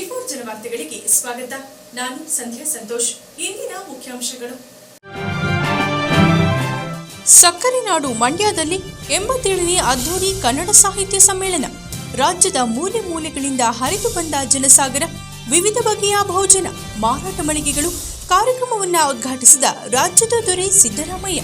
ವಿ4 ಜನವಾರ್ತೆಗಳಿಗೆ ಸ್ವಾಗತ. ನಾನು ಸಂಧ್ಯಾ ಸಂತೋಷ್. ಇಂದಿನ ಮುಖ್ಯಾಂಶಗಳು. ಸಕ್ಕರೆ ನಾಡು ಮಂಡ್ಯದಲ್ಲಿ 87ನೇ ಅದ್ದೂರಿ ಕನ್ನಡ ಸಾಹಿತ್ಯ ಸಮ್ಮೇಳನ. ರಾಜ್ಯದ ಮೂಲೆ ಮೂಲೆಗಳಿಂದ ಹರಿದು ಬಂದ ಜನಸಾಗರ. ವಿವಿಧ ಬಗೆಯ ಭೋಜನ, ಮಾರಾಟ ಮಳಿಗೆಗಳು. ಕಾರ್ಯಕ್ರಮವನ್ನು ಉದ್ಘಾಟಿಸಿದ ರಾಜ್ಯದ ದೊರೆ ಸಿದ್ದರಾಮಯ್ಯ.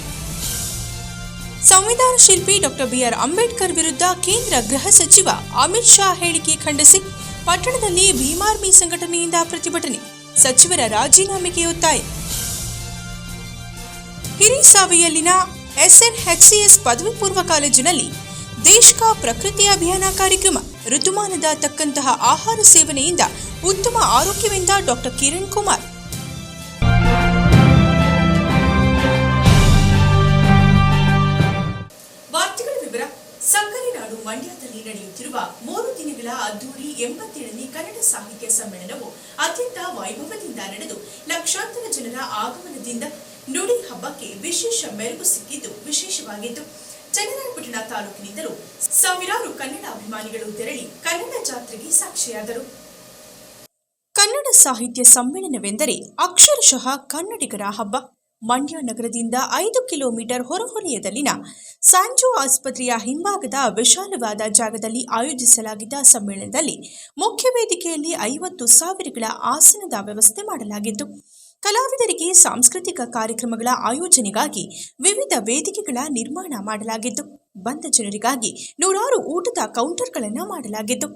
ಸಂವಿಧಾನ ಶಿಲ್ಪಿ ಡಾಕ್ಟರ್ ಬಿಆರ್ ಅಂಬೇಡ್ಕರ್ ವಿರುದ್ಧ ಕೇಂದ್ರ ಗೃಹ ಸಚಿವ ಅಮಿತ್ ಶಾ ಹೇಳಿಕೆ ಖಂಡಿಸಿ ಪಟ್ಟಣದಲ್ಲಿ ಭೀಮಾರ್ಮಿ ಸಂಘಟನೆಯಿಂದ ಪ್ರತಿಭಟನೆ. ಸಚಿವರ ರಾಜೀನಾಮೆಗೆ ಒತ್ತಾಯ. ಹಿರಿಸಾವೆಯಲ್ಲಿನ ಎಸ್ಎನ್ಎಚ್ಸಿಎಸ್ ಪದವಿ ಪೂರ್ವ ಕಾಲೇಜಿನಲ್ಲಿ ದೇಶ್ ಕಾ ಪ್ರಕೃತಿ ಅಭಿಯಾನ ಕಾರ್ಯಕ್ರಮ. ಋತುಮಾನದ ತಕ್ಕಂತಹ ಆಹಾರ ಸೇವನೆಯಿಂದ ಉತ್ತಮ ಆರೋಗ್ಯವೆಂದ ಡಾಕ್ಟರ್ ಕಿರಣ್ ಕುಮಾರ್. ವಾರ್ತೆಗಳ ವಿವರ. ಸಕ್ಕರೆ ನಾಡು ಮಂಡ್ಯದಲ್ಲಿ ನಡೆಯುತ್ತಿರುವ 3 ದಿನಗಳ ಅದ್ದೂರಿ 87ನೇ ಕನ್ನಡ ಸಾಹಿತ್ಯ ಸಮ್ಮೇಳನವು ಅತ್ಯಂತ ವೈಭವದಿಂದ ನಡೆದು ಲಕ್ಷಾಂತರ ಜನರ ಆಗಮನದಿಂದ ನುಡಿ ಹಬ್ಬಕ್ಕೆ ವಿಶೇಷ ಮೆರುಗು ಸಿಕ್ಕಿದ್ದು ವಿಶೇಷವಾಗಿತ್ತು. ಚನ್ನರಾಯಪಟ್ಟಣ ತಾಲೂಕಿನಿಂದಲೂ ಸಾವಿರಾರು ಕನ್ನಡ ಅಭಿಮಾನಿಗಳು ತೆರಳಿ ಕನ್ನಡ ಜಾತ್ರೆಗೆ ಸಾಕ್ಷಿಯಾದರು. ಕನ್ನಡ ಸಾಹಿತ್ಯ ಸಮ್ಮೇಳನವೆಂದರೆ ಅಕ್ಷರಶಃ ಕನ್ನಡಿಗರ ಹಬ್ಬ. ಮಂಡ್ಯ ನಗರದಿಂದ 5 ಕಿಲೋಮೀಟರ್ ಹೊರವಲಯದಲ್ಲಿನ ಸ್ಯಾಂಜೋ ಆಸ್ಪತ್ರೆಯ ಹಿಂಭಾಗದ ವಿಶಾಲವಾದ ಜಾಗದಲ್ಲಿ ಆಯೋಜಿಸಲಾಗಿದ್ದ ಸಮ್ಮೇಳನದಲ್ಲಿ ಮುಖ್ಯ ವೇದಿಕೆಯಲ್ಲಿ 50,000ಗಳ ಆಸನದ ವ್ಯವಸ್ಥೆ ಮಾಡಲಾಗಿತ್ತು. ಕಲಾವಿದರಿಗೆ ಸಾಂಸ್ಕೃತಿಕ ಕಾರ್ಯಕ್ರಮಗಳ ಆಯೋಜನೆಗಾಗಿ ವಿವಿಧ ವೇದಿಕೆಗಳ ನಿರ್ಮಾಣ ಮಾಡಲಾಗಿದ್ದು, ಬಂದ ಜನರಿಗಾಗಿ 100 ಊಟದ ಕೌಂಟರ್ಗಳನ್ನು ಮಾಡಲಾಗಿತ್ತು.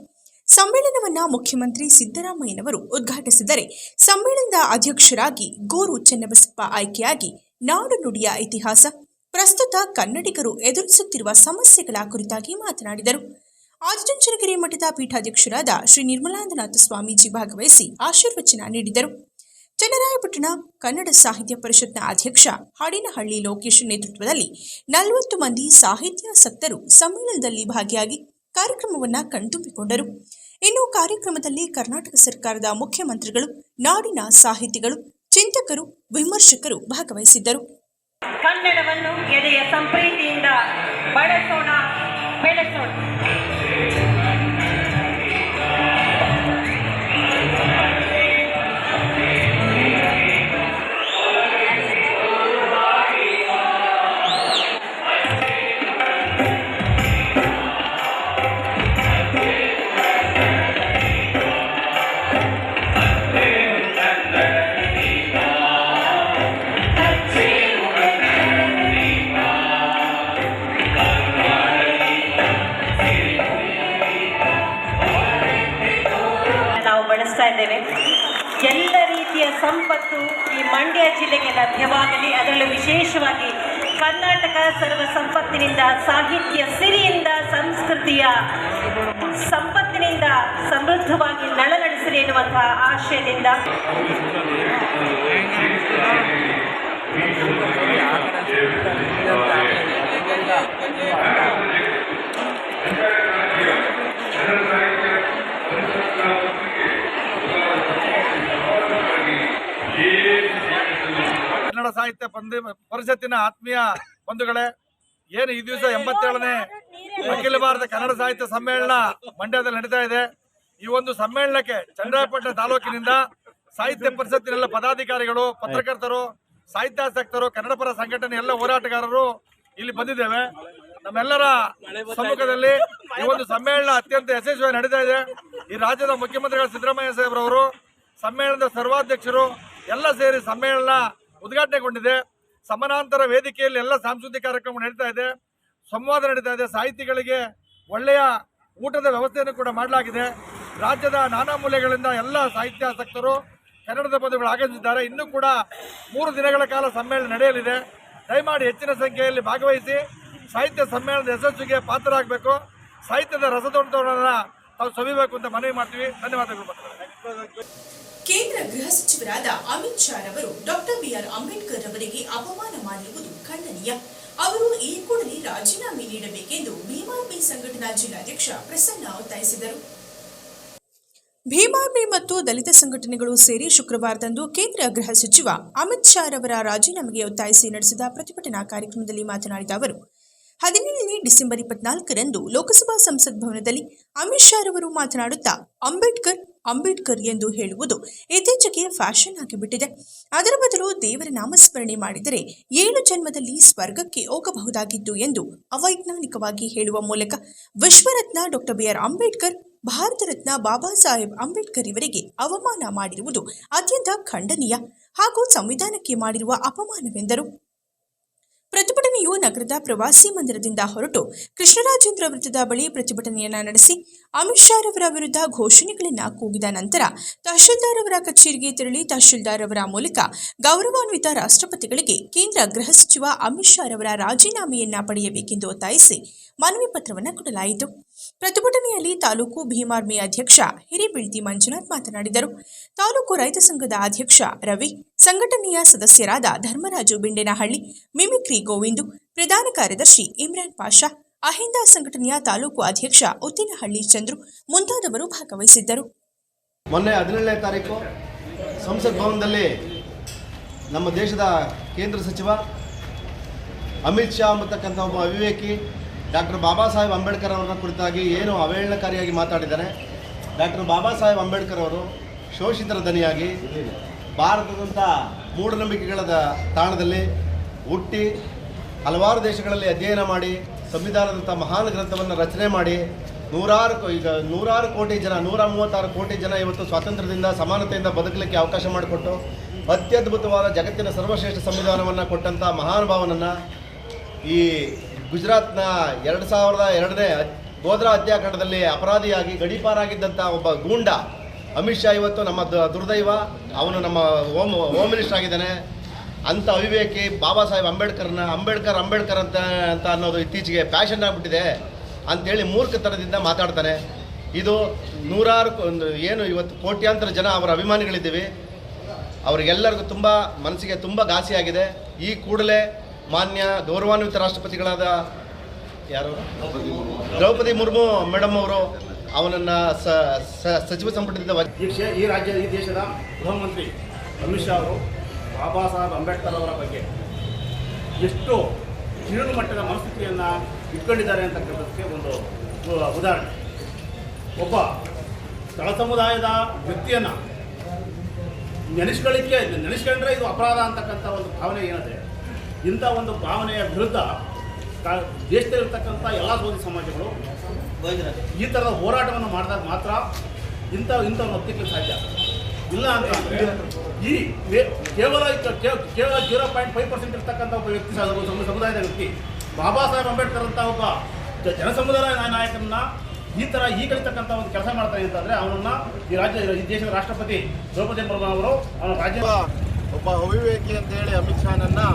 ಸಮ್ಮೇಳನವನ್ನ ಮುಖ್ಯಮಂತ್ರಿ ಸಿದ್ದರಾಮಯ್ಯನವರು ಉದ್ಘಾಟಿಸಿದರೆ, ಸಮ್ಮೇಳನದ ಅಧ್ಯಕ್ಷರಾಗಿ ಗೋರು ಚೆನ್ನಬಸಪ್ಪ ಆಯ್ಕೆಯಾಗಿ ನಾಡು ನುಡಿಯ ಇತಿಹಾಸ, ಪ್ರಸ್ತುತ ಕನ್ನಡಿಗರು ಎದುರಿಸುತ್ತಿರುವ ಸಮಸ್ಯೆಗಳ ಕುರಿತಾಗಿ ಮಾತನಾಡಿದರು. ಆದಿಚುಂಚನಗಿರಿ ಮಠದ ಪೀಠಾಧ್ಯಕ್ಷರಾದ ಶ್ರೀ ನಿರ್ಮಲಾನಂದ ಸ್ವಾಮೀಜಿ ಭಾಗವಹಿಸಿ ಆಶೀರ್ವಚನ ನೀಡಿದರು. ಚನ್ನರಾಯಪಟ್ಟಣ ಕನ್ನಡ ಸಾಹಿತ್ಯ ಪರಿಷತ್ನ ಅಧ್ಯಕ್ಷ ಹಾಡಿನಹಳ್ಳಿ ಲೋಕೇಶ್ ನೇತೃತ್ವದಲ್ಲಿ 40 ಮಂದಿ ಸಾಹಿತ್ಯಾಸಕ್ತರು ಸಮ್ಮೇಳನದಲ್ಲಿ ಭಾಗಿಯಾಗಿ ಕಾರ್ಯಕ್ರಮವನ್ನು ಕಣ್ತುಂಬಿಕೊಂಡರು. ಇನ್ನು ಕಾರ್ಯಕ್ರಮದಲ್ಲಿ ಕರ್ನಾಟಕ ಸರ್ಕಾರದ ಮುಖ್ಯಮಂತ್ರಿಗಳು, ನಾಡಿನ ಸಾಹಿತಿಗಳು, ಚಿಂತಕರು, ವಿಮರ್ಶಕರು ಭಾಗವಹಿಸಿದ್ದರು. ಕನ್ನಡವನ್ನು ಎದೆಯ ಸಂಪ್ರೀತಿಯಿಂದ ಬಳಸೋಣ, ಬೆಳೆಸೋಣ. ಎಲ್ಲ ರೀತಿಯ ಸಂಪತ್ತು ಈ ಮಂಡ್ಯ ಜಿಲ್ಲೆಗೆ ಲಭ್ಯವಾಗಲಿ. ಅದರಲ್ಲೂ ವಿಶೇಷವಾಗಿ ಕರ್ನಾಟಕ ಸರ್ವ ಸಂಪತ್ತಿನಿಂದ, ಸಾಹಿತ್ಯ ಸಿರಿಯಿಂದ, ಸಂಸ್ಕೃತಿಯ ಸಂಪತ್ತಿನಿಂದ ಸಮೃದ್ಧವಾಗಿ ನಳನಳಿಸಲಿ ಎನ್ನುವಂತಹ ಆಶಯದಿಂದ ಕನ್ನಡ ಸಾಹಿತ್ಯ ಪರಿಷತ್ತಿನ ಆತ್ಮೀಯ ಬಂಧುಗಳೇ, ಏನು ಈ ದಿವಸ 87ನೇ ಅಖಿಲ ಭಾರತ ಕನ್ನಡ ಸಾಹಿತ್ಯ ಸಮ್ಮೇಳನ ಮಂಡ್ಯದಲ್ಲಿ ನಡೀತಾ ಇದೆ. ಈ ಒಂದು ಸಮ್ಮೇಳನಕ್ಕೆ ಚನ್ನರಾಯಪಟ್ಟಣ ತಾಲೂಕಿನಿಂದ ಸಾಹಿತ್ಯ ಪರಿಷತ್ತಿನೆಲ್ಲ ಪದಾಧಿಕಾರಿಗಳು, ಪತ್ರಕರ್ತರು, ಸಾಹಿತ್ಯಾಸಕ್ತರು, ಕನ್ನಡ ಪರ ಸಂಘಟನೆ ಎಲ್ಲ ಹೋರಾಟಗಾರರು ಇಲ್ಲಿ ಬಂದಿದ್ದೇವೆ. ನಮ್ಮೆಲ್ಲರ ಸಮ್ಮುಖದಲ್ಲಿ ಈ ಒಂದು ಸಮ್ಮೇಳನ ಅತ್ಯಂತ ಯಶಸ್ವಿಯಾಗಿ ನಡೀತಾ ಇದೆ. ಈ ರಾಜ್ಯದ ಮುಖ್ಯಮಂತ್ರಿಗಳು ಸಿದ್ದರಾಮಯ್ಯ ಸಾಹೇಬ್ರವರು, ಸಮ್ಮೇಳನದ ಸರ್ವಾಧ್ಯಕ್ಷರು ಎಲ್ಲ ಸೇರಿ ಸಮ್ಮೇಳನ ಉದ್ಘಾಟನೆಗೊಂಡಿದೆ. ಸಮಾನಾಂತರ ವೇದಿಕೆಯಲ್ಲಿ ಎಲ್ಲ ಸಾಂಸ್ಕೃತಿಕ ಕಾರ್ಯಕ್ರಮ ನಡೀತಾ ಇದೆ, ಸಂವಾದ ನಡೀತಾ ಇದೆ. ಸಾಹಿತಿಗಳಿಗೆ ಒಳ್ಳೆಯ ಊಟದ ವ್ಯವಸ್ಥೆಯನ್ನು ಕೂಡ ಮಾಡಲಾಗಿದೆ. ರಾಜ್ಯದ ನಾನಾ ಮೂಲೆಗಳಿಂದ ಎಲ್ಲ ಸಾಹಿತ್ಯಾಸಕ್ತರು, ಕನ್ನಡದ ಬಂಧುಗಳು ಆಗಮಿಸಿದ್ದಾರೆ. ಇನ್ನೂ ಕೂಡ 3 ದಿನಗಳ ಕಾಲ ಸಮ್ಮೇಳನ ನಡೆಯಲಿದೆ. ದಯಮಾಡಿ ಹೆಚ್ಚಿನ ಸಂಖ್ಯೆಯಲ್ಲಿ ಭಾಗವಹಿಸಿ ಸಾಹಿತ್ಯ ಸಮ್ಮೇಳನದ ಯಶಸ್ವಿಗೆ ಪಾತ್ರರಾಗಬೇಕು. ಸಾಹಿತ್ಯದ ರಸದೊಡ್ಡವರನ್ನ ತಾವು ಸವಿಬೇಕು ಅಂತ ಮನವಿ ಮಾಡ್ತೀವಿ. ಧನ್ಯವಾದಗಳು. ಕೇಂದ್ರ ಗೃಹ ಸಚಿವರಾದ ಅಮಿತ್ ಶಾ ರವರು ಡಾಕ್ಟರ್ ಬಿಆರ್ ಅಂಬೇಡ್ಕರ್ ಅವರಿಗೆ ಅಪಮಾನ ಮಾಡಿರುವುದು ಖಂಡನೀಯ. ಅವರು ಈ ಕೂಡಲೇ ರಾಜೀನಾಮೆ ನೀಡಬೇಕೆಂದು ಭೀಮಾರ್ಮಿ ಸಂಘಟನಾ ಜಿಲ್ಲಾಧ್ಯಕ್ಷ ಪ್ರಸನ್ನ ಒತ್ತಾಯಿಸಿದರು. ಭೀಮಾರ್ಮಿ ಮತ್ತು ದಲಿತ ಸಂಘಟನೆಗಳು ಸೇರಿ ಶುಕ್ರವಾರದಂದು ಕೇಂದ್ರ ಗೃಹ ಸಚಿವ ಅಮಿತ್ ಶಾ ರವರ ರಾಜೀನಾಮೆಗೆ ಒತ್ತಾಯಿಸಿ ನಡೆಸಿದ ಪ್ರತಿಭಟನಾ ಕಾರ್ಯಕ್ರಮದಲ್ಲಿ ಮಾತನಾಡಿದ ಅವರು, 17ನೇ ಡಿಸೆಂಬರ್ 24ರಂದು ಲೋಕಸಭಾ ಸಂಸತ್ ಭವನದಲ್ಲಿ ಅಮಿತ್ ಶಾ ರವರು ಮಾತನಾಡುತ್ತಾ ಅಂಬೇಡ್ಕರ್ ಎಂದು ಹೇಳುವುದು ಇತ್ತೀಚೆಗೆ ಫ್ಯಾಷನ್ ಆಗಿಬಿಟ್ಟಿದೆ. ಅದರ ಬದಲು ದೇವರ ನಾಮಸ್ಮರಣೆ ಮಾಡಿದರೆ 7 ಜನ್ಮದಲ್ಲಿ ಸ್ವರ್ಗಕ್ಕೆ ಹೋಗಬಹುದಾಗಿತ್ತು ಎಂದು ಅವೈಜ್ಞಾನಿಕವಾಗಿ ಹೇಳುವ ಮೂಲಕ ವಿಶ್ವರತ್ನ ಡಾಕ್ಟರ್ BR ಅಂಬೇಡ್ಕರ್, ಭಾರತ ರತ್ನ ಬಾಬಾ ಸಾಹೇಬ್ ಅಂಬೇಡ್ಕರ್ ಇವರಿಗೆ ಅವಮಾನ ಮಾಡಿರುವುದು ಅತ್ಯಂತ ಖಂಡನೀಯ ಹಾಗೂ ಸಂವಿಧಾನಕ್ಕೆ ಮಾಡಿರುವ ಅಪಮಾನವೆಂದರು. ಪ್ರತಿಭಟನೆಯು ನಗರದ ಪ್ರವಾಸಿ ಮಂದಿರದಿಂದ ಹೊರಟು ಕೃಷ್ಣರಾಜೇಂದ್ರ ವೃತ್ತದ ಬಳಿ ಪ್ರತಿಭಟನೆಯನ್ನ ನಡೆಸಿ ಅಮಿತ್ ಶಾ ರವರ ವಿರುದ್ಧ ಘೋಷಣೆಗಳನ್ನು ಕೂಗಿದ ನಂತರ ತಹಶೀಲ್ದಾರ್ ಅವರ ಕಚೇರಿಗೆ ತೆರಳಿ ತಹಶೀಲ್ದಾರ್ ಅವರ ಮೂಲಕ ಗೌರವಾನ್ವಿತ ರಾಷ್ಟ್ರಪತಿಗಳಿಗೆ ಕೇಂದ್ರ ಗೃಹ ಸಚಿವ ಅಮಿತ್ ಶಾ ರವರ ರಾಜೀನಾಮೆಯನ್ನ ಪಡೆಯಬೇಕೆಂದು ಒತ್ತಾಯಿಸಿ ಮನವಿ ಪತ್ರವನ್ನು ಕೊಡಲಾಯಿತು. ಪ್ರತಿಭಟನೆಯಲ್ಲಿ ತಾಲೂಕು ಭೀಮಾರ್ಮಿ ಅಧ್ಯಕ್ಷ ಹಿರೇಬೀಳ್ತಿ ಮಂಜುನಾಥ್ ಮಾತನಾಡಿದರು. ತಾಲೂಕು ರೈತ ಸಂಘದ ಅಧ್ಯಕ್ಷ ರವಿ, ಸಂಘಟನೆಯ ಸದಸ್ಯರಾದ ಧರ್ಮರಾಜು ಬಿಂಡೇನಹಳ್ಳಿ, ಮಿಮಿಕ್ರಿ ಗೋವಿಂದು, ಪ್ರಧಾನ ಕಾರ್ಯದರ್ಶಿ ಇಮ್ರಾನ್ ಪಾಷಾ, ಅಹಿಂದ ಸಂಘಟನೆಯ ತಾಲೂಕು ಅಧ್ಯಕ್ಷ ಉತ್ತಿನಹಳ್ಳಿ ಚಂದ್ರು ಮುಂತಾದವರು ಭಾಗವಹಿಸಿದ್ದರು. ಮೊನ್ನೆ 17ನೇ ತಾರೀಕು ಸಂಸತ್ ಭವನದಲ್ಲಿ ನಮ್ಮ ದೇಶದ ಕೇಂದ್ರ ಸಚಿವ ಅಮಿತ್ ಶಾ ಅಂತಕ್ಕಂಥ ಒಬ್ಬ ಅವಿವೇಕಿ ಡಾಕ್ಟರ್ ಬಾಬಾ ಸಾಹೇಬ್ ಅಂಬೇಡ್ಕರ್ ಅವರ ಕುರಿತಾಗಿ ಏನು ಅವಹೇಳನಕಾರಿಯಾಗಿ ಮಾತಾಡಿದ್ದಾರೆ. ಡಾಕ್ಟರ್ ಬಾಬಾ ಸಾಹೇಬ್ ಅಂಬೇಡ್ಕರ್ ಅವರು ಶೋಷಿತರ ದನಿಯಾಗಿ ಭಾರತದಂಥ ಮೂಢನಂಬಿಕೆಗಳ ತಾಣದಲ್ಲಿ ಹುಟ್ಟಿ ಹಲವಾರು ದೇಶಗಳಲ್ಲಿ ಅಧ್ಯಯನ ಮಾಡಿ ಸಂವಿಧಾನದಂಥ ಮಹಾನ್ ಗ್ರಂಥವನ್ನು ರಚನೆ ಮಾಡಿ ನೂರಾರು ಕೋಟಿ ಜನ 136 ಕೋಟಿ ಜನ ಇವತ್ತು ಸ್ವಾತಂತ್ರ್ಯದಿಂದ ಸಮಾನತೆಯಿಂದ ಬದುಕಲಿಕ್ಕೆ ಅವಕಾಶ ಮಾಡಿಕೊಟ್ಟು ಅತ್ಯದ್ಭುತವಾದ ಜಗತ್ತಿನ ಸರ್ವಶ್ರೇಷ್ಠ ಸಂವಿಧಾನವನ್ನು ಕೊಟ್ಟಂಥ ಮಹಾನುಭಾವನನ್ನು ಈ ಗುಜರಾತ್ನ 2002ನೇ ಗೋಧ್ರಾ ಹತ್ಯಾಕಾಂಡದಲ್ಲಿ ಅಪರಾಧಿಯಾಗಿ ಗಡೀಪಾರಾಗಿದ್ದಂಥ ಒಬ್ಬ ಗೂಂಡ ಅಮಿತ್ ಶಾ ಇವತ್ತು ನಮ್ಮ ದುರ್ದೈವ, ಅವನು ನಮ್ಮ ಹೋಮ್ ಮಿನಿಸ್ಟರ್ ಆಗಿದ್ದಾನೆ. ಅಂಥ ಅವಿವೇಕಿ ಬಾಬಾ ಸಾಹೇಬ್ ಅಂಬೇಡ್ಕರ್ ಅಂತ ಅನ್ನೋದು ಇತ್ತೀಚೆಗೆ ಫ್ಯಾಷನ್ ಆಗಿಬಿಟ್ಟಿದೆ ಅಂಥೇಳಿ ಮೂರ್ಖತನದಿಂದ ಮಾತಾಡ್ತಾನೆ. ಇದು ಏನು ಇವತ್ತು ಕೋಟ್ಯಾಂತರ ಜನ ಅವರ ಅಭಿಮಾನಿಗಳಿದ್ದೀವಿ. ಅವರಿಗೆಲ್ಲರಿಗೂ ಮನಸ್ಸಿಗೆ ತುಂಬ ಘಾಸಿಯಾಗಿದೆ. ಈ ಕೂಡಲೇ ಮಾನ್ಯ ಗೌರವಾನ್ವಿತ ರಾಷ್ಟ್ರಪತಿಗಳಾದ ದ್ರೌಪದಿ ಮುರ್ಮು ಮೇಡಮ್ ಅವರು ಅವನನ್ನು ಸಚಿವ ಸಂಪುಟದಿಂದ ಈ ದೇಶದ ಗೃಹ ಮಂತ್ರಿ ಅಮಿತ್ ಶಾ ಅವರು ಬಾಬಾ ಸಾಹೇಬ್ ಅಂಬೇಡ್ಕರ್ ಅವರ ಬಗ್ಗೆ ಎಷ್ಟು ಕೀಳು ಮಟ್ಟದ ಮನಸ್ಥಿತಿಯನ್ನು ಇಟ್ಕೊಂಡಿದ್ದಾರೆ ಅಂತಕ್ಕಂಥದ್ದಕ್ಕೆ ಒಂದು ಉದಾಹರಣೆ. ಒಬ್ಬ ತಳ ಸಮುದಾಯದ ವ್ಯಕ್ತಿಯನ್ನು ನೆನೆಸ್ಕೊಂಡ್ರೆ ಇದು ಅಪರಾಧ ಅಂತಕ್ಕಂಥ ಒಂದು ಭಾವನೆ ಏನಿದೆ. ಇಂಥ ಒಂದು ಭಾವನೆಯ ವಿರುದ್ಧ ದೇಶದಲ್ಲಿರ್ತಕ್ಕಂಥ ಎಲ್ಲ ಸೋದಿ ಸಮಾಜಗಳು ಈ ಥರದ ಹೋರಾಟವನ್ನು ಮಾಡಿದಾಗ ಮಾತ್ರ ಇಂಥವನ್ನು ಒತ್ತಿಕ್ಕೆ ಸಾಧ್ಯ. ಇಲ್ಲ ಅಂತಂದರೆ ಈ ಕೇವಲ 0.5% ಇರ್ತಕ್ಕಂಥ ಒಬ್ಬ ವ್ಯಕ್ತಿ ಸಮುದಾಯದ ವ್ಯಕ್ತಿ ಬಾಬಾ ಸಾಹೇಬ್ ಅಂಬೇಡ್ಕರ್ ಅಂತ ಒಬ್ಬ ಜನಸಮುದಾಯ ನಾಯಕರನ್ನ ಈ ಕಲಿತಕ್ಕಂಥ ಒಂದು ಕೆಲಸ ಮಾಡ್ತಾರೆ ಅಂತಂದರೆ ಅವನನ್ನು ಈ ದೇಶದ ರಾಷ್ಟ್ರಪತಿ ದ್ರೌಪದಿ ಮುರ್ಮು ಅವರು ಅವನ ರಾಜ್ಯ ಒಬ್ಬ ಅವಿವೇಕಿ ಅಂತೇಳಿ ಅಮಿತ್ ಶಾನನ್ನು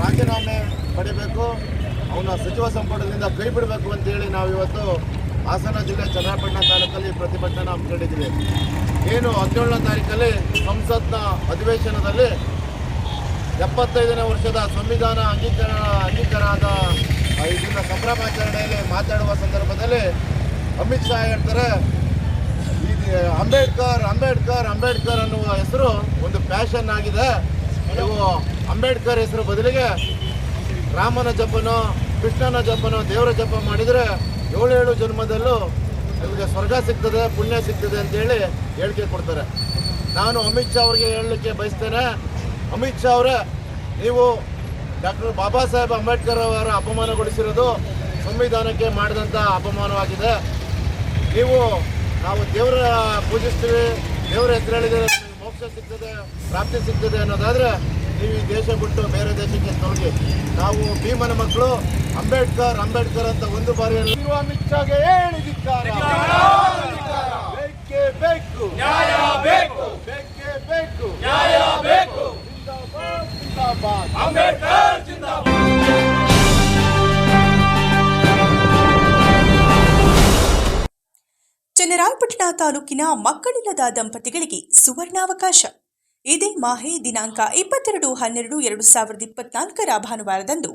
ರಾಜೀನಾಮೆ ಪಡಿಬೇಕು, ಅವನ ಸಚಿವ ಸಂಪುಟದಿಂದ ಕೈ ಬಿಡಬೇಕು ಅಂತೇಳಿ ನಾವಿವತ್ತು ಹಾಸನ ಜಿಲ್ಲೆ ಚನ್ನರಾಯಪಟ್ಟಣ ತಾಲೂಕಲ್ಲಿ ಪ್ರತಿಭಟನೆ ಹಮ್ಮಿಕೊಂಡಿದ್ದೀವಿ. ಏನು 17ನೇ ತಾರೀಕಲ್ಲಿ ಸಂಸತ್ನ ಅಧಿವೇಶನದಲ್ಲಿ 75ನೇ ವರ್ಷದ ಸಂವಿಧಾನ ಅಂಗೀಕಾರ ಆದ ಇದನ್ನ ಸಂಭ್ರಮಾಚರಣೆಯಲ್ಲಿ ಮಾತಾಡುವ ಸಂದರ್ಭದಲ್ಲಿ ಅಮಿತ್ ಶಾ ಹೇಳ್ತಾರೆ, ಅಂಬೇಡ್ಕರ್ ಅನ್ನುವ ಹೆಸರು ಒಂದು ಫ್ಯಾಷನ್ ಆಗಿದೆ. ನೀವು ಅಂಬೇಡ್ಕರ್ ಹೆಸರು ಬದಲಿಗೆ ರಾಮನ ಜಪನೋ ಕೃಷ್ಣನ ಜಪನೋ ದೇವರ ಜಪ ಮಾಡಿದರೆ 7 ಜನ್ಮದಲ್ಲೂ ನಿಮಗೆ ಸ್ವರ್ಗ ಸಿಗ್ತದೆ, ಪುಣ್ಯ ಸಿಗ್ತದೆ ಅಂತೇಳಿ ಹೇಳಿಕೆ ಕೊಡ್ತಾರೆ. ನಾನು ಅಮಿತ್ ಶಾ ಅವರಿಗೆ ಹೇಳಲಿಕ್ಕೆ ಬಯಸ್ತೇನೆ, ಅಮಿತ್ ಶಾ ಅವರೇ, ನೀವು ಡಾಕ್ಟರ್ ಬಾಬಾ ಸಾಹೇಬ್ ಅಂಬೇಡ್ಕರ್ ಅವರ ಅಪಮಾನಗೊಳಿಸಿರೋದು ಸಂವಿಧಾನಕ್ಕೆ ಮಾಡಿದಂಥ ಅಪಮಾನವಾಗಿದೆ. ನಾವು ದೇವರ ಪೂಜಿಸ್ತೀವಿ, ದೇವರ ಹೆಸರು ಹೇಳಿದರೆ ಮೋಕ್ಷ ಸಿಗ್ತದೆ, ಪ್ರಾಪ್ತಿ ಸಿಗ್ತದೆ ಅನ್ನೋದಾದರೆ ನೀವು ಈ ದೇಶ ಬಿಟ್ಟು ಬೇರೆ ದೇಶಕ್ಕೆ ಹೋಗಿ. ನಾವು ಭೀಮನ ಮಕ್ಕಳು, ಅಂಬೇಡ್ಕರ್ ಅಂತ ಒಂದು ಬಾರಿ ಅಮಿತ್ ಶಾಗೆ ಹೇಳಿದ್ದಾರೆ. ಬೇಕು ನ್ಯಾಯ ಬೇಕು, ಬೇಕೇ ಬೇಕು ನ್ಯಾಯ ಬೇಕು. ಜಿಂದಾಬಾದ್ ಅಂಬೇಡ್ಕರ್ ಜಿಂದಾಬಾದ್. ಚನ್ನರಾಯಪಟ್ಟಣ ತಾಲೂಕಿನ ಮಕ್ಕಳಿಲ್ಲದ ದಂಪತಿಗಳಿಗೆ ಸುವರ್ಣಾವಕಾಶ. ಇದೇ ಮಾಹೆ ದಿನಾಂಕ 22/12/2024 ಭಾನುವಾರದಂದು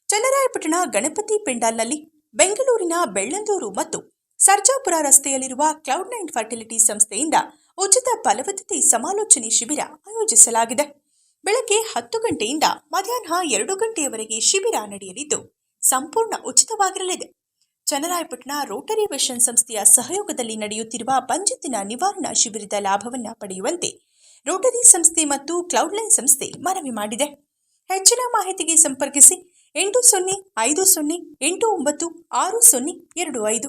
ಚನ್ನರಾಯಪಟ್ಟಣ ಗಣಪತಿ ಪೆಂಡಾಲ್ನಲ್ಲಿ ಬೆಂಗಳೂರಿನ ಬೆಳ್ಳಂದೂರು ಮತ್ತು ಸರ್ಜಾಪುರ ರಸ್ತೆಯಲ್ಲಿರುವ ಕ್ಲೌಡ್9 ಫರ್ಟಿಲಿಟಿ ಸಂಸ್ಥೆಯಿಂದ ಉಚಿತ ಫಲವತ್ತತೆ ಸಮಾಲೋಚನೆ ಶಿಬಿರ ಆಯೋಜಿಸಲಾಗಿದೆ. ಬೆಳಗ್ಗೆ 10 ಗಂಟೆಯಿಂದ ಮಧ್ಯಾಹ್ನ 2 ಗಂಟೆಯವರೆಗೆ ಶಿಬಿರ ನಡೆಯಲಿದ್ದು, ಸಂಪೂರ್ಣ ಉಚಿತವಾಗಿರಲಿದೆ. ಚನ್ನರಾಯಪಟ್ಟಣ ರೋಟರಿ ವಿಷನ್ ಸಂಸ್ಥೆಯ ಸಹಯೋಗದಲ್ಲಿ ನಡೆಯುತ್ತಿರುವ ಪಂಚದಿನ ನಿವಾರಣಾ ಶಿಬಿರದ ಲಾಭವನ್ನು ಪಡೆಯುವಂತೆ ರೋಟರಿ ಸಂಸ್ಥೆ ಮತ್ತು ಕ್ಲೌಡ್ಲೈನ್ ಸಂಸ್ಥೆ ಮನವಿ ಮಾಡಿದೆ. ಹೆಚ್ಚಿನ ಮಾಹಿತಿಗೆ ಸಂಪರ್ಕಿಸಿ 8050896025.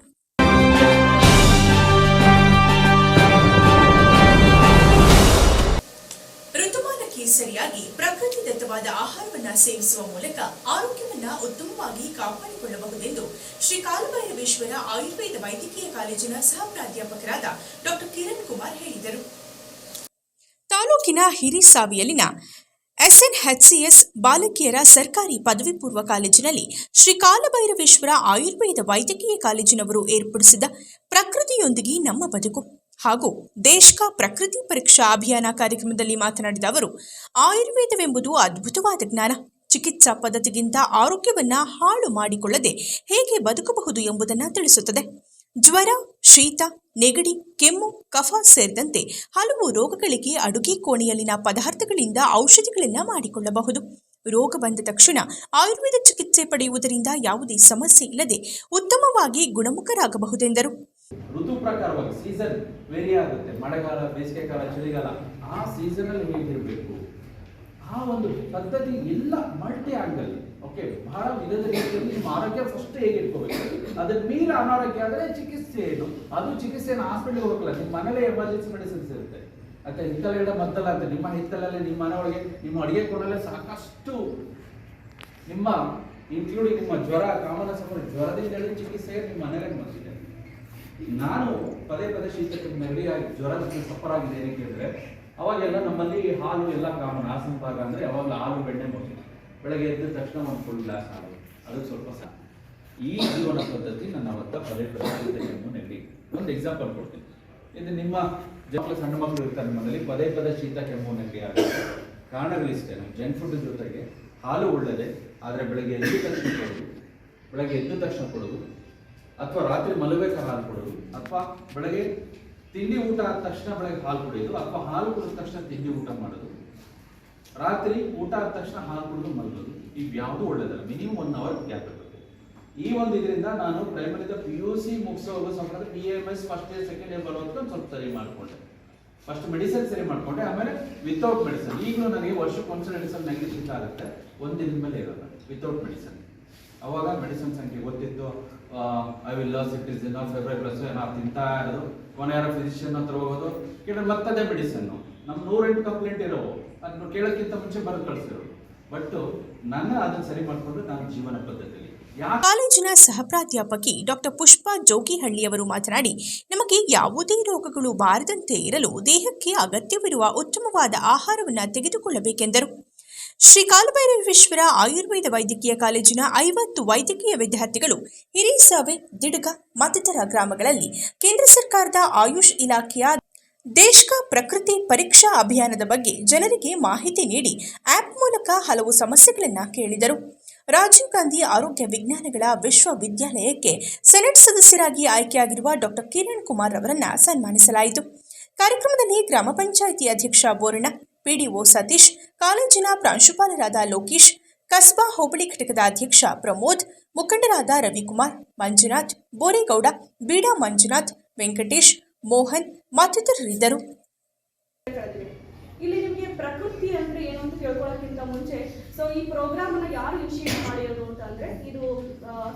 ಋತುಮಾನಕ್ಕೆ ಸರಿಯಾಗಿ ಪ್ರಕೃತಿದತ್ತವಾದ ಆಹಾರವನ್ನು ಸೇವಿಸುವ ಮೂಲಕ ಆರೋಗ್ಯವನ್ನು ಉತ್ತಮವಾಗಿ ಕಾಪಾಡಿಕೊಳ್ಳಬಹುದೆಂದು ಶ್ರೀ ಕಾಲಭೈರವೇಶ್ವರ ಆಯುರ್ವೇದ ವೈದ್ಯಕೀಯ ಕಾಲೇಜಿನ ಸಹ ಪ್ರಾಧ್ಯಾಪಕರಾದ ಡಾಕ್ಟರ್ ಕಿರಣ್ ಕುಮಾರ್ ಹೇಳಿದರು. ತಾಲೂಕಿನ ಹಿರಿಸಾವಿಯಲ್ಲಿನ SNHCS ಬಾಲಕಿಯರ ಸರ್ಕಾರಿ ಪದವಿ ಪೂರ್ವ ಕಾಲೇಜಿನಲ್ಲಿ ಶ್ರೀ ಕಾಲಭೈರವೇಶ್ವರ ಆಯುರ್ವೇದ ವೈದ್ಯಕೀಯ ಕಾಲೇಜಿನವರು ಏರ್ಪಡಿಸಿದ ಪ್ರಕೃತಿಯೊಂದಿಗೆ ನಮ್ಮ ಬದುಕು ಹಾಗೂ ದೇಶಕ ಪ್ರಕೃತಿ ಪರೀಕ್ಷಾ ಅಭಿಯಾನ ಕಾರ್ಯಕ್ರಮದಲ್ಲಿ ಮಾತನಾಡಿದ ಅವರು, ಆಯುರ್ವೇದವೆಂಬುದು ಅದ್ಭುತವಾದ ಜ್ಞಾನ. ಚಿಕಿತ್ಸಾ ಪದ್ಧತಿಗಿಂತ ಆರೋಗ್ಯವನ್ನು ಹಾಳು ಮಾಡಿಕೊಳ್ಳದೆ ಹೇಗೆ ಬದುಕಬಹುದು ಎಂಬುದನ್ನು ತಿಳಿಸುತ್ತದೆ. ಜ್ವರ, ಶೀತ, ನೆಗಡಿ, ಕೆಮ್ಮು, ಕಫ ಸೇರಿದಂತೆ ಹಲವು ರೋಗಗಳಿಗೆ ಅಡುಗೆ ಕೋಣೆಯಲ್ಲಿನ ಪದಾರ್ಥಗಳಿಂದ ಔಷಧಿಗಳನ್ನು ಮಾಡಿಕೊಳ್ಳಬಹುದು. ರೋಗ ಬಂದ ತಕ್ಷಣ ಆಯುರ್ವೇದ ಚಿಕಿತ್ಸೆ ಪಡೆಯುವುದರಿಂದ ಯಾವುದೇ ಸಮಸ್ಯೆ ಇಲ್ಲದೆ ಉತ್ತಮವಾಗಿ ಗುಣಮುಖರಾಗಬಹುದೆಂದರು. ಋತು ಪ್ರಕಾರವಾಗಿ ಸೀಸನ್ ವೇರಿ ಆಗುತ್ತೆ. ಮಳೆಗಾಲ, ಬೇಸಿಗೆ ಕಾಲ, ಚಳಿಗಾಲ, ಆ ಸೀಸನ್ ಅಲ್ಲಿ ಹೇಗಿರಬೇಕು, ಆ ಒಂದು ಪದ್ಧತಿ ಎಲ್ಲ ಮಲ್ಟಿ ಆಂಗಲ್ ಬಹಳ ವಿಧದ ರೀತಿಯಲ್ಲಿ ನಿಮ್ಮ ಆರೋಗ್ಯ ಫಸ್ಟ್ ಹೇಗೆ ಇಟ್ಕೋಬೇಕು. ಅದನ್ನ ಮೀರಿ ಅನಾರೋಗ್ಯ ಆದರೆ ಚಿಕಿತ್ಸೆ ಏನು, ಅದು ಚಿಕಿತ್ಸೆನ ಹಾಸ್ಪಿಟಲ್ಗೆ ಹೋಗಲ್ಲ, ನಿಮ್ಮ ಮನೇಲೆ ಎಮರ್ಜೆನ್ಸಿ ಮೆಡಿಸಿನ್ಸ್ ಇರುತ್ತೆ. ಮತ್ತೆ ಹಿತ್ತಲೆಲ್ಲ ಮದ್ದಲ್ಲ ಅಂತ ನಿಮ್ಮ ಹಿತ್ತಲಲ್ಲೇ ನಿಮ್ಮ ಮನೆ ಒಳಗೆ ನಿಮ್ಮ ಅಡುಗೆ ಕೊಡಲೇ ಸಾಕಷ್ಟು ನಿಮ್ಮ ಇನ್ಕ್ಲೂಡಿಂಗ್ ನಿಮ್ಮ ಜ್ವರ, ಕಾಮನ ಸಮಸ್ಯೆ, ಜ್ವರದಿಂದ ಚಿಕಿತ್ಸೆ ನಿಮ್ಮ ಮನೇಲೆ ಮದ್ದಿದೆ. ನಾನು ಪದೇ ಪದೇ ಶೀತಕ್ಕೆ ನೆಗಡಿಯಾಗಿ ಜ್ವರ ಸಫರ್ ಆಗಿದೆ ಏನಕ್ಕೆ ಅಂದರೆ ಅವಾಗೆಲ್ಲ ನಮ್ಮಲ್ಲಿ ಹಾಲು ಎಲ್ಲ ಕಾಮನ್. ಆಸನ ಭಾಗ ಅಂದರೆ ಅವಾಗ ಹಾಲು ಬೆಣ್ಣೆ ಮೊಸರು, ಬೆಳಗ್ಗೆ ಎದ್ದ ತಕ್ಷಣ ಒಂದು ಫುಲ್ ಗ್ಲಾಸ್ ಹಾಲು, ಅದಕ್ಕೆ ಸ್ವಲ್ಪ ಸಾಕು. ಈ ಜೀವನ ಪದ್ಧತಿ ನನ್ನ ಅವತ್ತ ಪದೇ ಪದೇ ಶೀತಕ್ಕೆ ನೆಗಡಿ. ಒಂದು ಎಕ್ಸಾಂಪಲ್ ಕೊಡ್ತೀನಿ. ಇದು ನಿಮ್ಮ ಸಣ್ಣ ಮಕ್ಕಳು ಇರ್ತಾರೆ ನಮ್ಮಲ್ಲಿ, ಪದೇ ಪದೇ ಶೀತ ಕೆಮ್ಮು ನೆಗಡಿ ಆಗುತ್ತೆ. ಕಾರಣಗಳಿಷ್ಟೇ. ಜಂಕ್ ಫುಡ್ ಜೊತೆಗೆ ಹಾಲು ಒಳ್ಳೆಯದೇ, ಆದರೆ ಬೆಳಗ್ಗೆ ಎದ್ದ ತಕ್ಷಣ ಕೊಡೋದು, ಅಥವಾ ರಾತ್ರಿ ಮಲಗಬೇಕಾದ್ರೆ ಹಾಲು ಕೊಡೋದು, ಅಥವಾ ಬೆಳಗ್ಗೆ ತಿಂಡಿ ಊಟ ಆದ ತಕ್ಷಣ ಬೆಳಗ್ಗೆ ಹಾಲು ಕುಡಿಯೋದು, ಅಥವಾ ಹಾಲು ಕುಡಿದ ತಕ್ಷಣ ತಿಂಡಿ ಊಟ ಮಾಡೋದು, ರಾತ್ರಿ ಊಟ ಆದ ತಕ್ಷಣ ಹಾಲು ಕುಡಿದು ಮಲಗೋದು, ಇವ್ಯಾವುದೂ ಒಳ್ಳೆಯದಲ್ಲ. ಮಿನಿಮಮ್ 1 ಅವರ್ ಗ್ಯಾಪ್ ಇರಬೇಕು. ಈ ಒಂದು ಇದರಿಂದ ನಾನು ಪ್ರೈಮರಿದ PUC ಮುಗಿಸೋದು ಸ್ವಲ್ಪ PMS first year second year ಬರೋದಕ್ಕೆ ಒಂದು ಸ್ವಲ್ಪ ಸರಿ ಮಾಡಿಕೊಂಡೆ. ಫಸ್ಟ್ ಮೆಡಿಸಿನ್ ಸರಿ ಮಾಡಿಕೊಂಡೆ, ಆಮೇಲೆ ವಿತೌಟ್ ಮೆಡಿಸಿನ್. ಈಗಲೂ ನನಗೆ ವರ್ಷಕ್ಕೆ ಒಂದ್ಸಲ ಮೆಡಿಸಿನ್ ನೆಗಡಿ ಚಿಂತ ಆಗುತ್ತೆ, ಒಂದು ದಿನದ ಮೇಲೆ ಇರೋಲ್ಲ ವಿತೌಟ್ ಮೆಡಿಸಿನ್. ಅವಾಗ ಮೆಡಿಸಿನ್ ಸಂಖ್ಯೆ ಗೊತ್ತಿತ್ತು, I will loss it is in February plus ನಾವು ತಿಂತಾ ಇರೋದು, ಕೊನೆ ಯಾರೋ ಫಿಸಿಷಿಯನ್ ಹತ್ರ ಹೋಗೋದು, ಕೇಳಿದ್ರೆ ಮತ್ತದೇ ಮೆಡಿಸಿನ್ನು. ನಮ್ಮ 108 ಕಂಪ್ಲೇಂಟ್ ಇರೋವು, ಅದನ್ನು ಕೇಳೋಕ್ಕಿಂತ ಮುಂಚೆ ಬರೆದು ಕಳಿಸಿರೋರು. ಬಟ್ ನನ್ನ ಅದನ್ನು ಸರಿ ಮಾಡಿಕೊಂಡು ನಾನು ಜೀವನ ಪದ್ಧತಿಯಲ್ಲಿ ಕಾಲೇಜಿನ ಸಹ ಪ್ರಾಧ್ಯಾಪಕಿ ಡಾಕ್ಟರ್ ಪುಷ್ಪಾ ಜೋಗಿಹಳ್ಳಿಯವರು ಮಾತನಾಡಿ, ನಮಗೆ ಯಾವುದೇ ರೋಗಗಳು ಬಾರದಂತೆ ಇರಲು ದೇಹಕ್ಕೆ ಅಗತ್ಯವಿರುವ ಉತ್ತಮವಾದ ಆಹಾರವನ್ನು ತೆಗೆದುಕೊಳ್ಳಬೇಕೆಂದರು. ಶ್ರೀ ಕಾಲಭೈರವೇಶ್ವರ ಆಯುರ್ವೇದ ವೈದ್ಯಕೀಯ ಕಾಲೇಜಿನ 50 ವೈದ್ಯಕೀಯ ವಿದ್ಯಾರ್ಥಿಗಳು ಹಿರಿಸಾವೆ, ದಿಡಗ ಮತ್ತಿತರ ಗ್ರಾಮಗಳಲ್ಲಿ ಕೇಂದ್ರ ಸರ್ಕಾರದ ಆಯುಷ್ ಇಲಾಖೆಯ ದೇಶಕ ಪ್ರಕೃತಿ ಪರೀಕ್ಷಾ ಅಭಿಯಾನದ ಬಗ್ಗೆ ಜನರಿಗೆ ಮಾಹಿತಿ ನೀಡಿ ಆ್ಯಪ್ ಮೂಲಕ ಹಲವು ಸಮಸ್ಯೆಗಳನ್ನು ಕೇಳಿದರು. ರಾಜೀವ್ ಗಾಂಧಿ ಆರೋಗ್ಯ ವಿಜ್ಞಾನಗಳ ವಿಶ್ವವಿದ್ಯಾಲಯಕ್ಕೆ ಸೆನೆಟ್ ಸದಸ್ಯರಾಗಿ ಆಯ್ಕೆಯಾಗಿರುವ ಡಾಕ್ಟರ್ ಕಿರಣ್ ಕುಮಾರ್ ಅವರನ್ನು ಸನ್ಮಾನಿಸಲಾಯಿತು. ಕಾರ್ಯಕ್ರಮದಲ್ಲಿ ಗ್ರಾಮ ಪಂಚಾಯಿತಿ ಅಧ್ಯಕ್ಷ ಬೋರಣ್ಣ, PDO ಸತೀಶ್, ಕಾಲೇಜಿನ ಪ್ರಾಂಶುಪಾಲರಾದ ಲೋಕೇಶ್, ಕಸ್ಬಾ ಹೋಬಳಿ ಘಟಕದ ಅಧ್ಯಕ್ಷ ಪ್ರಮೋದ್, ಮುಖಂಡರಾದ ರವಿಕುಮಾರ್, ಮಂಜುನಾಥ್, ಬೋರೇಗೌಡ, ಬೀಡಾ ಮಂಜುನಾಥ್, ವೆಂಕಟೇಶ್, ಮೋಹನ್ ಮತ್ತಿತರರಿದ್ದರು. ಇಲ್ಲಿ ನಿಮಗೆ ಪ್ರಕೃತಿ ಅಂದ್ರೆ ಏನು ಅಂತ ತಿಳ್ಕೊಳ್ಳೋಕ್ಕಿಂತ ಮುಂಚೆ ಈ ಪ್ರೋಗ್ರಾಮ್ ಅನ್ನ ಯಾರು ಇನಿಷಿಯೇಟ್ ಮಾಡಿರೋದು ಅಂತಂದ್ರೆ ಇದು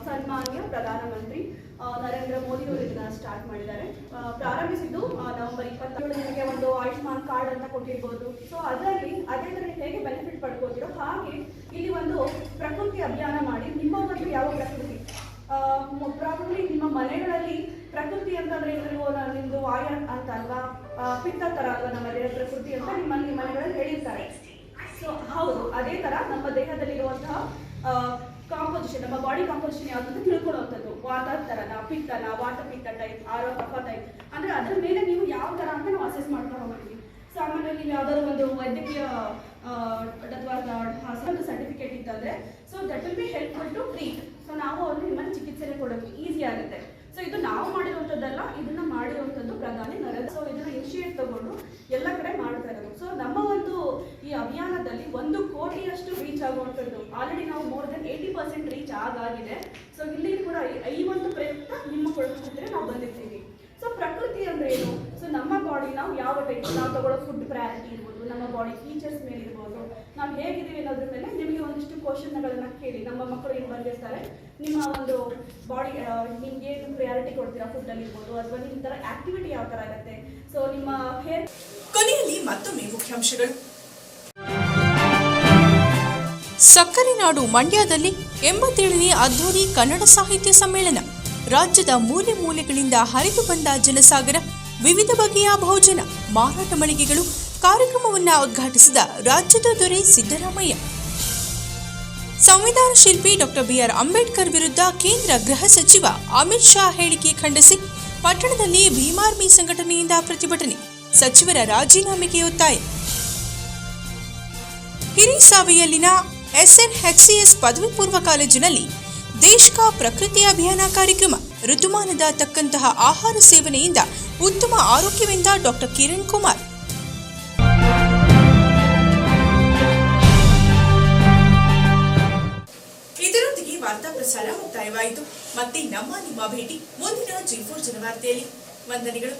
ಸನ್ಮಾನ್ಯ ಪ್ರಧಾನಮಂತ್ರಿ ನರೇಂದ್ರ ಮೋದಿ ಅವರು ಇದನ್ನ ಸ್ಟಾರ್ಟ್ ಮಾಡಿದ್ದಾರೆ. ಪ್ರಾರಂಭಿಸಿದ್ದು ನವೆಂಬರ್ 27 ನಿಮಗೆ ಒಂದು ಆಯುಷ್ಮಾನ್ ಕಾರ್ಡ್ ಅಂತ ಕೊಟ್ಟಿರ್ಬೋದು. ಅದರಲ್ಲಿ ಅದೇ ತರ ಹೇಗೆ ಬೆನಿಫಿಟ್ ಪಡ್ಕೋತಿರೋ ಹಾಗೆ ಇಲ್ಲಿ ಒಂದು ಪ್ರಕೃತಿ ಅಭಿಯಾನ ಮಾಡಿ ನಿಮ್ಮ ಒಂದು ಯಾವ ಪ್ರಕೃತಿ ಪ್ರಾಬಬ್ಲಿ ನಿಮ್ಮ ಮನೆಗಳಲ್ಲಿ ಪ್ರಕೃತಿ ಅಂತಂದ್ರೆ ನಿಮ್ದು ವಾಯ ಅಂತ ಅಲ್ವಾ, ಪಿತ್ತ ತರ ಅಲ್ವಾ ನಮ್ಮಲ್ಲಿರೋ ಪ್ರಕೃತಿ ಅಂತ ನಿಮ್ಮಲ್ಲಿ ಮನೆಗಳಲ್ಲಿ ಹೇಳಿರ್ತಾರೆ. ಹೌದು, ಅದೇ ತರ ನಮ್ಮ ದೇಹದಲ್ಲಿರುವಂತಹ ಕಾಂಪೋಸಿಷನ್, ನಮ್ಮ ಬಾಡಿ ಕಾಂಪೋಸಿಷನ್ ಯಾವ್ದಂತ ತಿಳ್ಕೊಳ್ಳುವಂಥದ್ದು. ವಾತ ತರನ, ಪಿತ್ತನ, ವಾತ ಪಿತ್ತ ಟೈಪ್, ಆರೋ ಕಫ ಟೈಪ್, ಅಂದ್ರೆ ಅದರ ಮೇಲೆ ನೀವು ಯಾವ ತರ ಅಂತ ನಾವು ಅಸೆಸ್ ಮಾಡ್ಕೊಂಡು ಹೋಗ್ತೀವಿ. ಸಾಮಾನ್ಯವಾಗಿ ನೀವು ಯಾವ್ದಾದ್ರು ಒಂದು ವೈದ್ಯಕೀಯ ಸರ್ಟಿಫಿಕೇಟ್ ಇತ್ತಂದ್ರೆ that will be helpful to treat. ನಾವು ಅವ್ರಿಗೆ ನಿಮ್ಮನ್ನು ಚಿಕಿತ್ಸೆ ಕೊಡೋಕೆ ಈಸಿ ಆಗುತ್ತೆ. ಇದು ನಾವು ಮಾಡಿರುವಂಥದ್ದಲ್ಲ, ಇದನ್ನ ಮಾಡಿರುವಂಥದ್ದು ಪ್ರಧಾನಿ ನರೇಂದ್ರ. ಇದನ್ನ ಇನಿಷಿಯೇಟ್ ತಗೊಂಡು ಎಲ್ಲ ಕಡೆ ಮಾಡ್ತಾ ಇರೋದು. ನಮ್ಮ ಒಂದು ಈ ಅಭಿಯಾನದಲ್ಲಿ 1 ಕೋಟಿಯಷ್ಟು ರೀಚ್ ಆಗುವಂಥದ್ದು ಆಲ್ರೆಡಿ ನಾವು ಮೋರ್ ದೆನ್ 80% ರೀಚ್ ಆಗಿದೆ. ನಾವು ತಗೊಳ್ಳೋ ಫುಡ್ ಪ್ರಯಾರಿಟಿ ಇರ್ಬೋದು, ನಮ್ಮ ಬಾಡಿ ಫೀಚರ್ಸ್ ಮೇಲೆ ಇರ್ಬೋದು, ನಾವು ಹೇಗಿದ್ದೀವಿ ಅನ್ನೋದ್ರ ಮೇಲೆ ನಿಮಗೆ ಒಂದಿಷ್ಟು ಕ್ವಶನ್ಗಳನ್ನು ಕೇಳಿ, ನಮ್ಮ ಮಕ್ಕಳು ಏನು ಬಂದಿರ್ತಾರೆ, ನಿಮ್ಮ ಒಂದು ಬಾಡಿ ನಿಮ್ಗೆ ಏನು ಪ್ರಯಾರಿಟಿ ಕೊಡ್ತೀರಾ ಫುಡ್ಡಲ್ಲಿ ಇರ್ಬೋದು, ಅಥವಾ ನಿಮ್ಮ ಥರ ಆಕ್ಟಿವಿಟಿ ಯಾವ ಥರ ಇರುತ್ತೆ, ಸೊ ನಿಮ್ಮ ಹೇರ್. ಕೊನೆಯಲ್ಲಿ ಮತ್ತೊಮ್ಮೆ ಮುಖ್ಯಾಂಶಗಳು. ಸಕ್ಕರೆ ನಾಡು ಮಂಡ್ಯದಲ್ಲಿ 87ನೇ ಅದ್ಧೂರಿ ಕನ್ನಡ ಸಾಹಿತ್ಯ ಸಮ್ಮೇಳನ. ರಾಜ್ಯದ ಮೂಲೆ ಮೂಲೆಗಳಿಂದ ಹರಿದು ಬಂದ ಜಲಸಾಗರ, ವಿವಿಧ ಬಗೆಯ ಭೋಜನ, ಮಾರಾಟ ಮಳಿಗೆಗಳು. ಕಾರ್ಯಕ್ರಮವನ್ನು ಉದ್ಘಾಟಿಸಿದ ರಾಜ್ಯದ ದೊರೆ ಸಿದ್ದರಾಮಯ್ಯ. ಸಂವಿಧಾನ ಶಿಲ್ಪಿ ಡಾಕ್ಟರ್ ಬಿಆರ್ ಅಂಬೇಡ್ಕರ್ ವಿರುದ್ಧ ಕೇಂದ್ರ ಗೃಹ ಸಚಿವ ಅಮಿತ್ ಶಾ ಹೇಳಿಕೆ ಖಂಡಿಸಿ ಪಟ್ಟಣದಲ್ಲಿ ಭೀಮಾರ್ಮಿ ಸಂಘಟನೆಯಿಂದ ಪ್ರತಿಭಟನೆ, ಸಚಿವರ ರಾಜೀನಾಮೆಗೆ ಒತ್ತಾಯ. ಹಿರಿಸಾವೆಯಲ್ಲಿನ ಎಸ್ಎನ್ಎಚ್ಸಿಎಸ್ ಪದವಿ ಪೂರ್ವ ಕಾಲೇಜಿನಲ್ಲಿ ದೇಶ್ ಕಾ ಪ್ರಕೃತಿ ಅಭಿಯಾನ ಕಾರ್ಯಕ್ರಮ. ಋತುಮಾನದ ತಕ್ಕಂತಹ ಆಹಾರ ಸೇವನೆಯಿಂದ ಉತ್ತಮ ಆರೋಗ್ಯವೆಂದ ಡಾಕ್ಟರ್ ಕಿರಣ್ ಕುಮಾರ್. ಇದರೊಂದಿಗೆ ವಾರ್ತಾ ಪ್ರಸಾರ ಮುಕ್ತಾಯವಾಯಿತು. ಮತ್ತೆ ನಿಮ್ಮ ಭೇಟಿ ಮುಂದಿನ G4 ಜನವಾರ್ತೆಯಲ್ಲಿ. ವಂದನೆಗಳು.